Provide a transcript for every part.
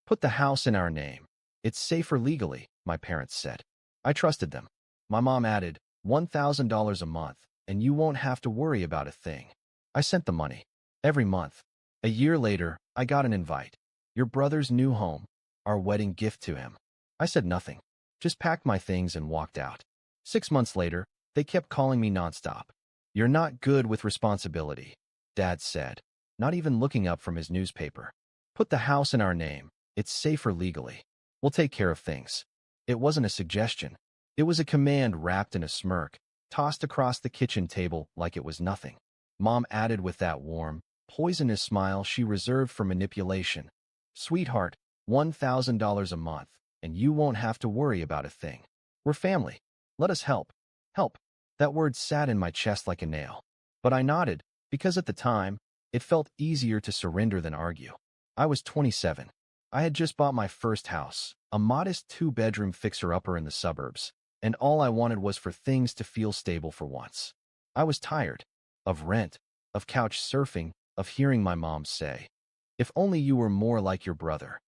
Put the house in our name. It's safer legally, my parents said. I trusted them. My mom added, $1,000 a month, and you won't have to worry about a thing. I sent the money. Every month. A year later, I got an invite. Your brother's new home. Our wedding gift to him. I said nothing. Just packed my things and walked out. 6 months later, they kept calling me nonstop. You're not good with responsibility, Dad said, not even looking up from his newspaper. Put the house in our name. It's safer legally. We'll take care of things. It wasn't a suggestion. It was a command wrapped in a smirk, tossed across the kitchen table like it was nothing. Mom added with that warm, poisonous smile she reserved for manipulation. Sweetheart, $1,000 a month, and you won't have to worry about a thing. We're family. Let us help. Help. That word sat in my chest like a nail. But I nodded, because at the time, it felt easier to surrender than argue. I was 27. I had just bought my first house, a modest 2-bedroom fixer-upper in the suburbs, and all I wanted was for things to feel stable for once. I was tired of rent, of couch surfing, of hearing my mom say, if only you were more like your brother.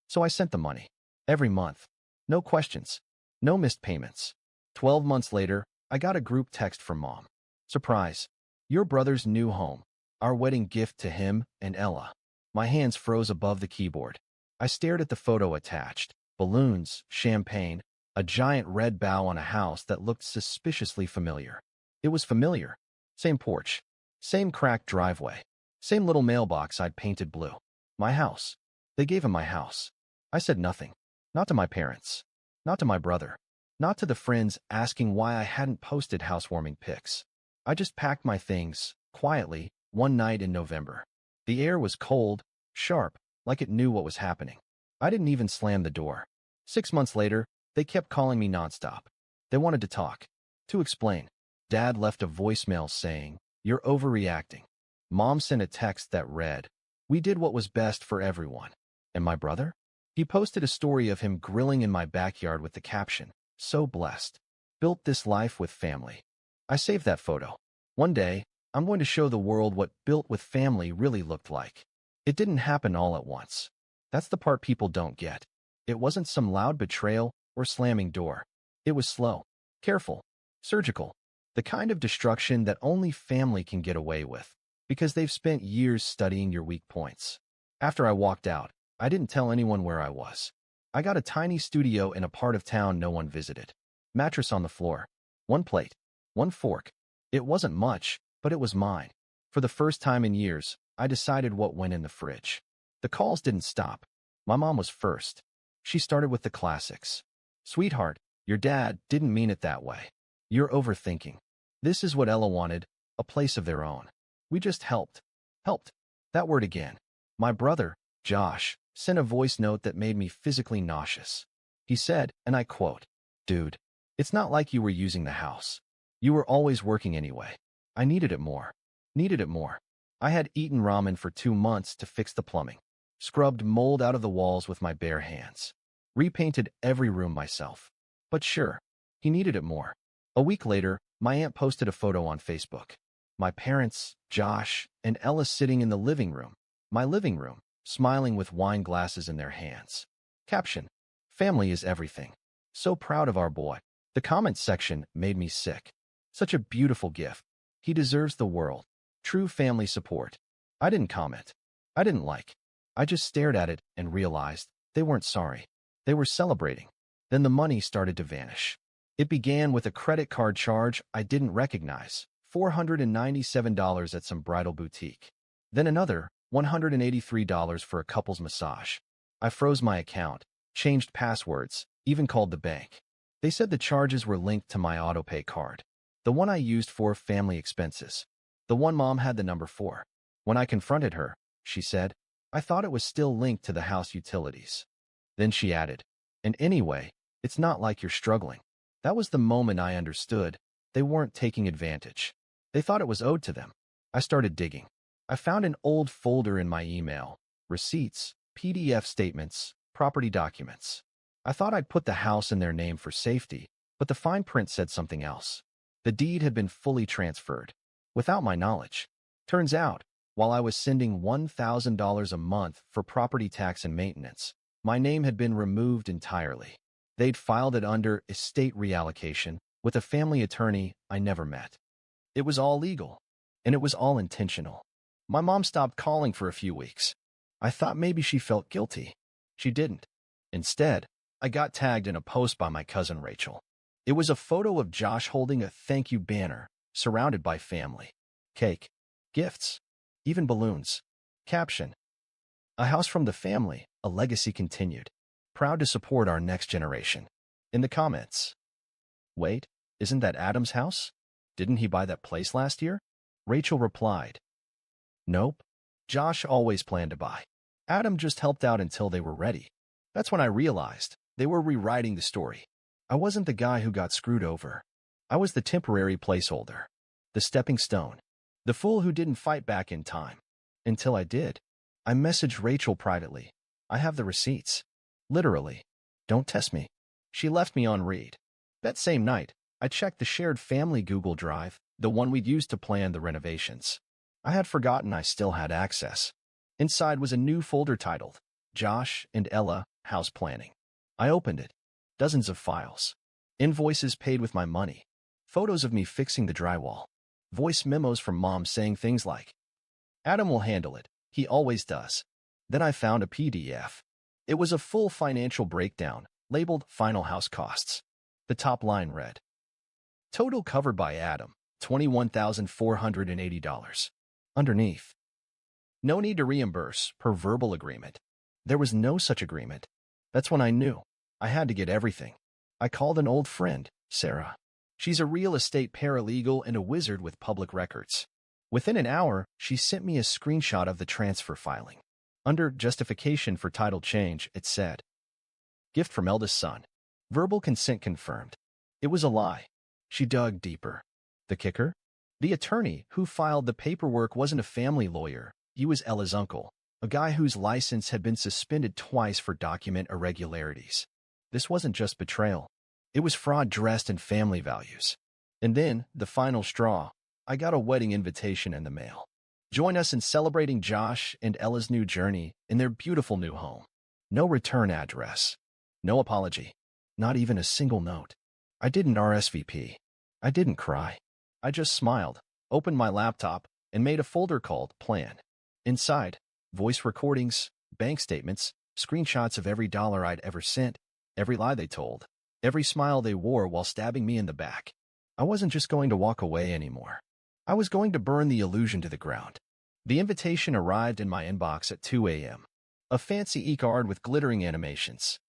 So I sent the money. Every month. No questions. No missed payments. 12 months later, I got a group text from Mom. Surprise. Your brother's new home. Our wedding gift to him and Ella. My hands froze above the keyboard. I stared at the photo attached. Balloons, champagne, a giant red bow on a house that looked suspiciously familiar. It was familiar. Same porch. Same cracked driveway. Same little mailbox I'd painted blue. My house. They gave him my house. I said nothing. Not to my parents. Not to my brother. Not to the friends asking why I hadn't posted housewarming pics. I just packed my things, quietly, one night in November. The air was cold, sharp, like it knew what was happening. I didn't even slam the door. 6 months later, they kept calling me nonstop. They wanted to talk. To explain. Dad left a voicemail saying, you're overreacting. Mom sent a text that read, we did what was best for everyone. And my brother? He posted a story of him grilling in my backyard with the caption, so blessed. Built this life with family. I saved that photo. One day, I'm going to show the world what built with family really looked like. It didn't happen all at once. That's the part people don't get. It wasn't some loud betrayal or slamming door. It was slow, careful, surgical, the kind of destruction that only family can get away with, because they've spent years studying your weak points. After I walked out, I didn't tell anyone where I was. I got a tiny studio in a part of town no one visited. Mattress on the floor. One plate. One fork. It wasn't much, but it was mine. For the first time in years, I decided what went in the fridge. The calls didn't stop. My mom was first. She started with the classics. Sweetheart, your dad didn't mean it that way. You're overthinking. This is what Ella wanted, a place of their own. We just helped. Helped. That word again. My brother, Josh, sent a voice note that made me physically nauseous. He said, and I quote, dude, it's not like you were using the house. You were always working anyway. I needed it more. Needed it more. I had eaten ramen for 2 months to fix the plumbing. Scrubbed mold out of the walls with my bare hands. Repainted every room myself. But sure, he needed it more. A week later, my aunt posted a photo on Facebook. My parents, Josh, and Ella sitting in the living room. My living room, smiling with wine glasses in their hands. Caption, family is everything. So proud of our boy. The comments section made me sick. Such a beautiful gift. He deserves the world. True family support. I didn't comment. I didn't like. I just stared at it and realized they weren't sorry. They were celebrating. Then the money started to vanish. It began with a credit card charge I didn't recognize, $497 at some bridal boutique. Then another, $183 for a couple's massage. I froze my account, changed passwords, even called the bank. They said the charges were linked to my autopay card, the one I used for family expenses, the one Mom had the number for. When I confronted her, she said, I thought it was still linked to the house utilities. Then she added, and anyway, it's not like you're struggling. That was the moment I understood. They weren't taking advantage. They thought it was owed to them. I started digging. I found an old folder in my email, receipts, PDF statements, property documents. I thought I'd put the house in their name for safety, but the fine print said something else. The deed had been fully transferred, without my knowledge. Turns out, while I was sending $1,000 a month for property tax and maintenance, My name had been removed entirely. They'd filed it under estate reallocation with a family attorney I never met. It was all legal, and it was all intentional. My mom stopped calling for a few weeks. I thought maybe she felt guilty. She didn't. Instead, I got tagged in a post by my cousin Rachel. It was a photo of Josh holding a thank you banner, surrounded by family, cake, gifts, even balloons. Caption: a house from the family, a legacy continued. Proud to support our next generation. In the comments: wait, isn't that Adam's house? Didn't he buy that place last year? Rachel replied, nope. Josh always planned to buy. Adam just helped out until they were ready. That's when I realized they were rewriting the story. I wasn't the guy who got screwed over. I was the temporary placeholder, the stepping stone, the fool who didn't fight back in time. Until I did. I messaged Rachel privately. I have the receipts. Literally. Don't test me. She left me on read. That same night, I checked the shared family Google Drive, the one we'd used to plan the renovations. I had forgotten I still had access. Inside was a new folder titled Josh and Ella House Planning. I opened it. Dozens of files. Invoices paid with my money. Photos of me fixing the drywall. Voice memos from Mom saying things like, Adam will handle it. He always does. Then I found a PDF. It was a full financial breakdown, labeled Final House Costs. The top line read, total covered by Adam, $21,480. Underneath, no need to reimburse per verbal agreement. There was no such agreement. That's when I knew I had to get everything. I called an old friend, Sarah. She's a real estate paralegal and a wizard with public records. Within an hour, she sent me a screenshot of the transfer filing. Under justification for title change, it said, gift from eldest son. Verbal consent confirmed. It was a lie. She dug deeper. The kicker? The attorney who filed the paperwork wasn't a family lawyer. He was Ella's uncle, a guy whose license had been suspended twice for document irregularities. This wasn't just betrayal. It was fraud dressed in family values. And then, the final straw, I got a wedding invitation in the mail. Join us in celebrating Josh and Ella's new journey in their beautiful new home. No return address. No apology. Not even a single note. I didn't RSVP. I didn't cry. I just smiled, opened my laptop, and made a folder called Plan. Inside, voice recordings, bank statements, screenshots of every dollar I'd ever sent, every lie they told, every smile they wore while stabbing me in the back. I wasn't just going to walk away anymore. I was going to burn the illusion to the ground. The invitation arrived in my inbox at 2 a.m. A fancy e-card with glittering animations.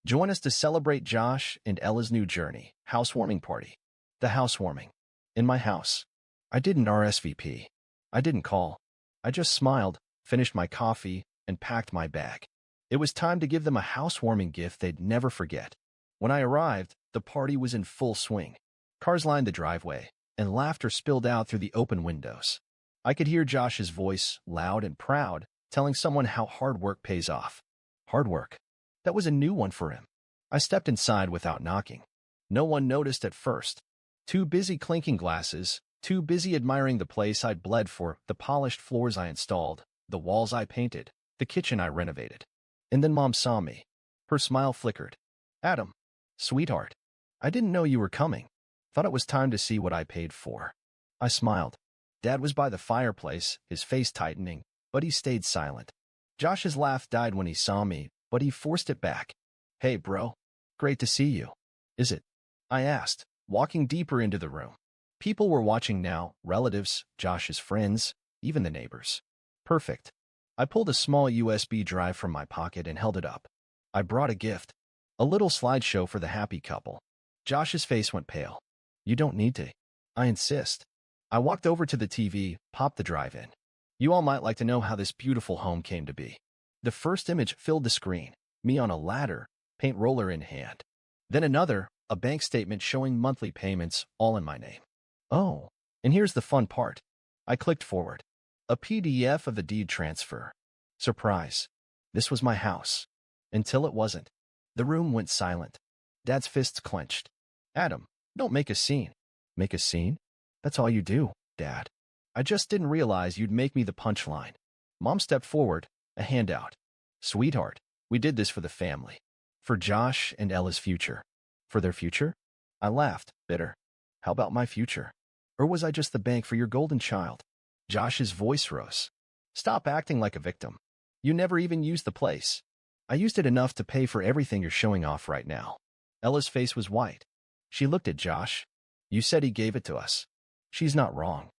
Join us to celebrate Josh and Ella's new journey. Housewarming party. The housewarming. In my house. I didn't RSVP. I didn't call. I just smiled, finished my coffee, and packed my bag. It was time to give them a housewarming gift they'd never forget. When I arrived, the party was in full swing. Cars lined the driveway, and laughter spilled out through the open windows. I could hear Josh's voice, loud and proud, telling someone how hard work pays off. Hard work. That was a new one for him. I stepped inside without knocking. No one noticed at first. Too busy clinking glasses, too busy admiring the place I'd bled for, the polished floors I installed, the walls I painted, the kitchen I renovated. And then Mom saw me. Her smile flickered. Adam. Sweetheart. I didn't know you were coming. Thought it was time to see what I paid for. I smiled. Dad was by the fireplace, his face tightening, but he stayed silent. Josh's laugh died when he saw me, but he forced it back. Hey, bro. Great to see you. Is it? I asked, walking deeper into the room. People were watching now, relatives, Josh's friends, even the neighbors. Perfect. I pulled a small USB drive from my pocket and held it up. I brought a gift. A little slideshow for the happy couple. Josh's face went pale. You don't need to. I insist. I walked over to the TV, popped the drive in. You all might like to know how this beautiful home came to be. The first image filled the screen, me on a ladder, paint roller in hand. Then another, a bank statement showing monthly payments, all in my name. Oh, and here's the fun part. I clicked forward. A PDF of the deed transfer. Surprise. This was my house. Until it wasn't. The room went silent. Dad's fists clenched. Adam, don't make a scene. Make a scene? That's all you do, Dad. I just didn't realize you'd make me the punchline. Mom stepped forward, a hand out. Sweetheart, We did this for the family. For Josh and Ella's future. For their future? I laughed, bitter. How about my future? Or was I just the bank for your golden child? Josh's voice rose. Stop acting like a victim. You never even used the place. I used it enough to pay for everything you're showing off right now. Ella's face was white. She looked at Josh. You said he gave it to us. She's not wrong.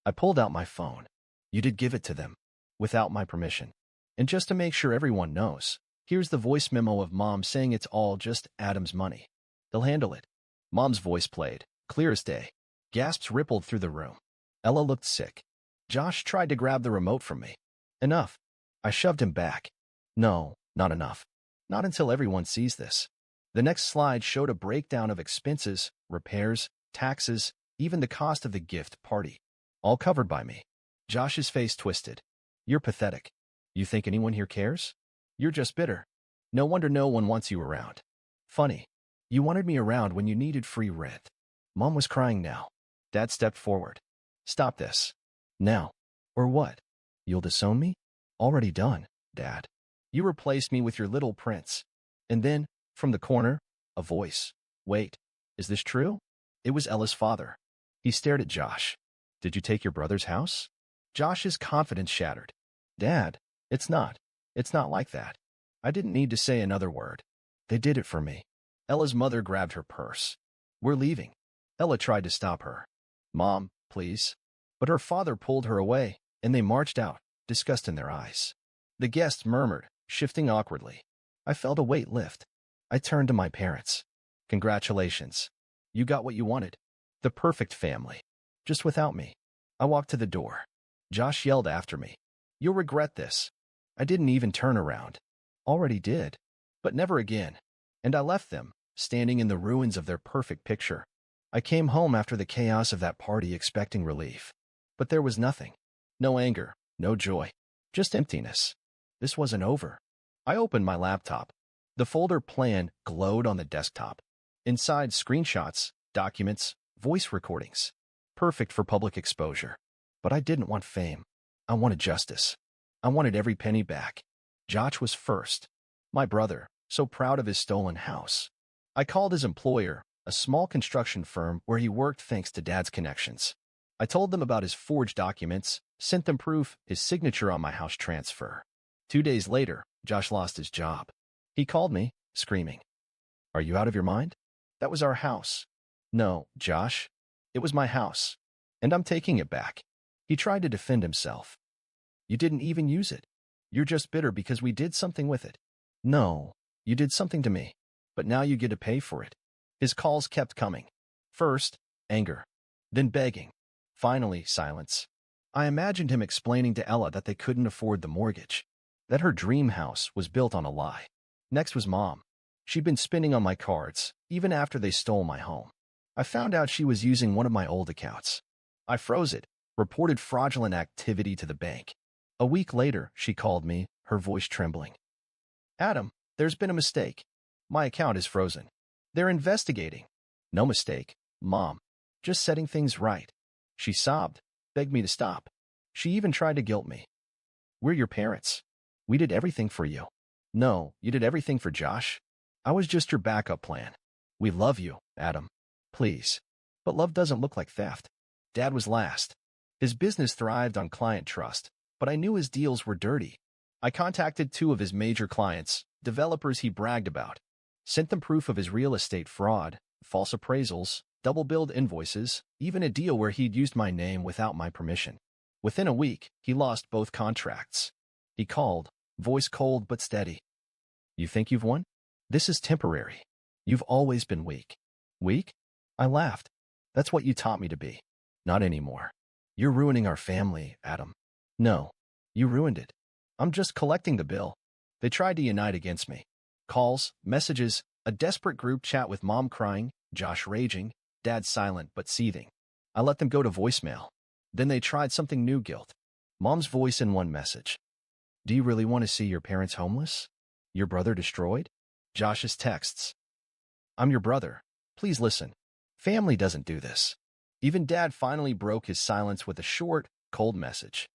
I pulled out my phone. You did give it to them. Without my permission. And just to make sure everyone knows, here's the voice memo of Mom saying it's all just Adam's money. They'll handle it. Mom's voice played, clear as day. Gasps rippled through the room. Ella looked sick. Josh tried to grab the remote from me. Enough. I shoved him back. No, not enough. Not until everyone sees this. The next slide showed a breakdown of expenses, repairs, taxes, even the cost of the gift party. All covered by me. Josh's face twisted. You're pathetic. You think anyone here cares? You're just bitter. No wonder no one wants you around. Funny. You wanted me around when you needed free rent. Mom was crying now. Dad stepped forward. Stop this. Now. Or what? You'll disown me? Already done, Dad. You replaced me with your little prince. And then, from the corner, a voice. Wait, is this true? It was Ella's father. He stared at Josh. Did you take your brother's house? Josh's confidence shattered. Dad, it's not. It's not like that. I didn't need to say another word. They did it for me. Ella's mother grabbed her purse. We're leaving. Ella tried to stop her. Mom, please. But her father pulled her away, and they marched out, disgust in their eyes. The guests murmured, shifting awkwardly. I felt a weight lift. I turned to my parents. Congratulations. You got what you wanted. The perfect family. Just without me. I walked to the door. Josh yelled after me. You'll regret this. I didn't even turn around. Already did. But never again. And I left them, standing in the ruins of their perfect picture. I came home after the chaos of that party expecting relief. But there was nothing. No anger, no joy. Just emptiness. This wasn't over. I opened my laptop. The folder plan glowed on the desktop. Inside, screenshots, documents, voice recordings. Perfect for public exposure. But I didn't want fame. I wanted justice. I wanted every penny back. Josh was first. My brother, so proud of his stolen house. I called his employer, a small construction firm where he worked thanks to Dad's connections. I told them about his forged documents, sent them proof, his signature on my house transfer. 2 days later, Josh lost his job. He called me, screaming. Are you out of your mind? That was our house. No, Josh. It was my house. And I'm taking it back. He tried to defend himself. You didn't even use it. You're just bitter because we did something with it. No, you did something to me. But now you get to pay for it. His calls kept coming. First, anger. Then begging. Finally, silence. I imagined him explaining to Ella that they couldn't afford the mortgage. That her dream house was built on a lie. Next was Mom. She'd been spending on my cards, even after they stole my home. I found out she was using one of my old accounts. I froze it, reported fraudulent activity to the bank. A week later, she called me, her voice trembling. Adam, there's been a mistake. My account is frozen. They're investigating. No mistake, Mom. Just setting things right. She sobbed, begged me to stop. She even tried to guilt me. We're your parents. We did everything for you. No, you did everything for Josh. I was just your backup plan. We love you, Adam. Please. But love doesn't look like theft. Dad was last. His business thrived on client trust, but I knew his deals were dirty. I contacted 2 of his major clients, developers he bragged about. Sent them proof of his real estate fraud, false appraisals, double-billed invoices, even a deal where he'd used my name without my permission. Within a week, he lost both contracts. He called, voice cold but steady. You think you've won? This is temporary. You've always been weak. Weak? I laughed. That's what you taught me to be. Not anymore. You're ruining our family, Adam. No, you ruined it. I'm just collecting the bill. They tried to unite against me. Calls, messages, a desperate group chat with Mom crying, Josh raging, Dad silent but seething. I let them go to voicemail. Then they tried something new, guilt. Mom's voice in one message. Do you really want to see your parents homeless? Your brother destroyed? Josh's texts. I'm your brother. Please listen. Family doesn't do this. Even Dad finally broke his silence with a short, cold message.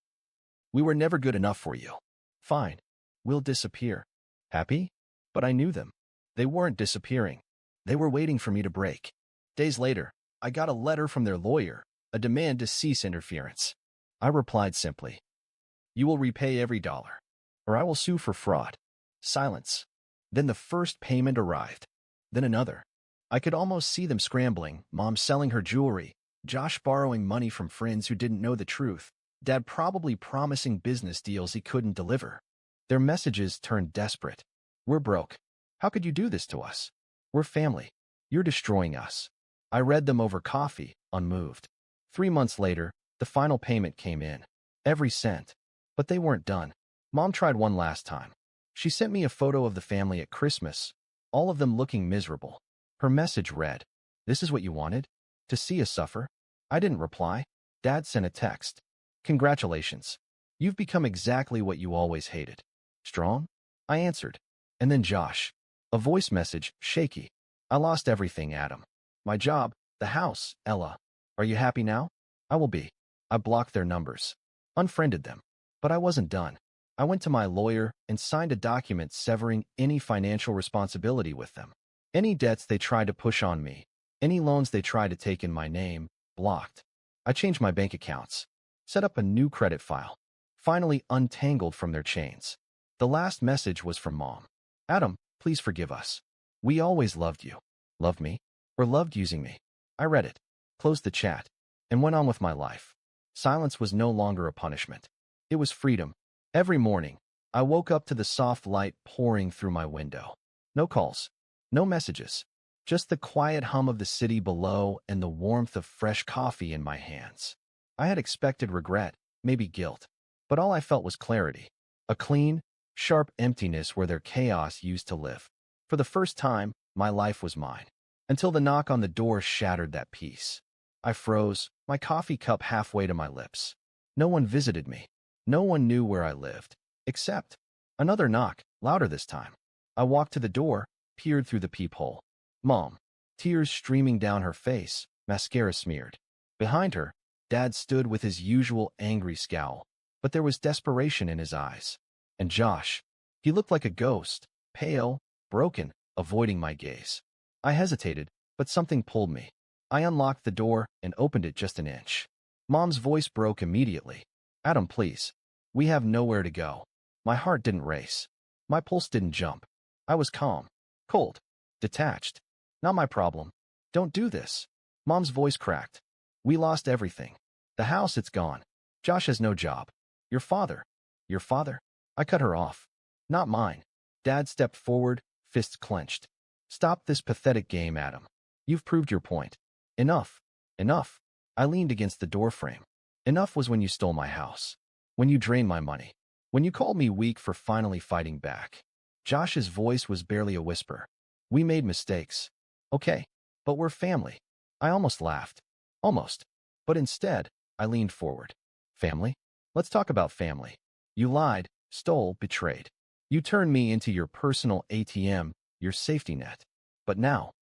We were never good enough for you. Fine. We'll disappear. Happy? But I knew them. They weren't disappearing. They were waiting for me to break. Days later, I got a letter from their lawyer, a demand to cease interference. I replied simply, "You will repay every dollar, or I will sue for fraud." Silence. Then the first payment arrived. Then another. I could almost see them scrambling, Mom selling her jewelry, Josh borrowing money from friends who didn't know the truth, Dad probably promising business deals he couldn't deliver. Their messages turned desperate. "We're broke. How could you do this to us? We're family. You're destroying us." I read them over coffee, unmoved. 3 months later, the final payment came in. Every cent. But they weren't done. Mom tried one last time. She sent me a photo of the family at Christmas, all of them looking miserable. Her message read, "This is what you wanted? To see us suffer?" I didn't reply. Dad sent a text. "Congratulations. You've become exactly what you always hated. Strong?" I answered. And then Josh. A voice message, shaky. "I lost everything, Adam. My job, the house, Ella. Are you happy now?" "I will be." I blocked their numbers. Unfriended them. But I wasn't done. I went to my lawyer and signed a document severing any financial responsibility with them. Any debts they tried to push on me, any loans they tried to take in my name, blocked. I changed my bank accounts, set up a new credit file, finally untangled from their chains. The last message was from Mom. "Adam, please forgive us. We always loved you." Loved me? Or loved using me? I read it, closed the chat, and went on with my life. Silence was no longer a punishment. It was freedom. Every morning, I woke up to the soft light pouring through my window. No calls, no messages, just the quiet hum of the city below and the warmth of fresh coffee in my hands. I had expected regret, maybe guilt, but all I felt was clarity. A clean, sharp emptiness where their chaos used to live. For the first time, my life was mine. Until the knock on the door shattered that peace. I froze, my coffee cup halfway to my lips. No one visited me. No one knew where I lived. Except another knock, louder this time. I walked to the door, peered through the peephole. Mom, tears streaming down her face, mascara smeared. Behind her, Dad stood with his usual angry scowl, but there was desperation in his eyes. And Josh, he looked like a ghost, pale, broken, avoiding my gaze. I hesitated, but something pulled me. I unlocked the door and opened it just an inch. Mom's voice broke immediately. "Adam, please. We have nowhere to go." My heart didn't race. My pulse didn't jump. I was calm, cold, detached. "Not my problem. Don't do this." Mom's voice cracked. "We lost everything. The house, it's gone. Josh has no job. Your father." "Your father?" I cut her off. "Not mine." Dad stepped forward, fists clenched. "Stop this pathetic game, Adam. You've proved your point. Enough. Enough." I leaned against the doorframe. "Enough was when you stole my house. When you drained my money. When you called me weak for finally fighting back." Josh's voice was barely a whisper. "We made mistakes. Okay, but we're family." I almost laughed. Almost. But instead, I leaned forward. "Family? Let's talk about family. You lied, stole, betrayed. You turned me into your personal ATM, your safety net. But now,"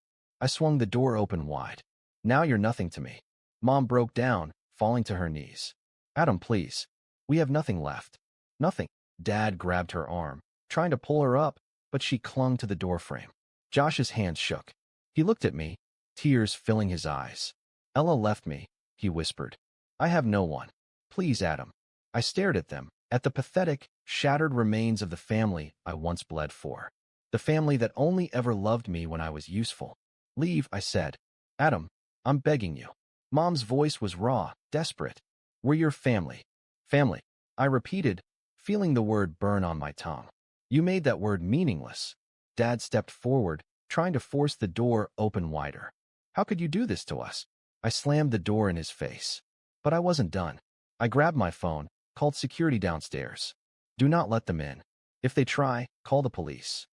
I swung the door open wide. "Now you're nothing to me." Mom broke down, falling to her knees. "Adam, please. We have nothing left." "Nothing." Dad grabbed her arm, trying to pull her up, but she clung to the doorframe. Josh's hands shook. He looked at me, tears filling his eyes. "Ella left me," he whispered. "I have no one. Please, Adam." I stared at them, at the pathetic, shattered remains of the family I once bled for. The family that only ever loved me when I was useful. "Leave," I said. "Adam, I'm begging you." Mom's voice was raw, desperate. "We're your family." "Family," I repeated, feeling the word burn on my tongue. "You made that word meaningless." Dad stepped forward, trying to force the door open wider. "How could you do this to us?" I slammed the door in his face. But I wasn't done. I grabbed my phone, called security downstairs. "Do not let them in. If they try, call the police."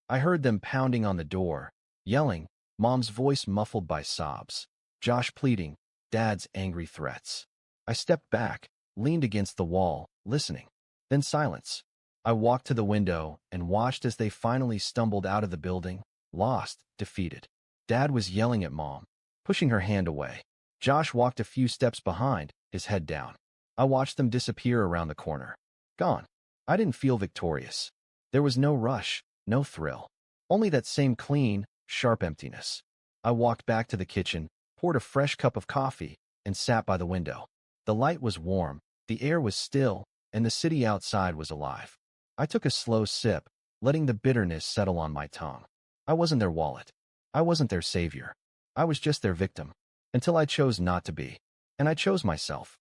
I heard them pounding on the door, yelling, Mom's voice muffled by sobs, Josh pleading, Dad's angry threats. I stepped back, leaned against the wall, listening. Then silence. I walked to the window and watched as they finally stumbled out of the building, lost, defeated. Dad was yelling at Mom, pushing her hand away. Josh walked a few steps behind, his head down. I watched them disappear around the corner. Gone. I didn't feel victorious. There was no rush, No thrill. Only that same clean, sharp emptiness. I walked back to the kitchen, poured a fresh cup of coffee, and sat by the window. The light was warm, the air was still, and the city outside was alive. I took a slow sip, letting the bitterness settle on my tongue. I wasn't their wallet. I wasn't their savior. I was just their victim. Until I chose not to be. And I chose myself.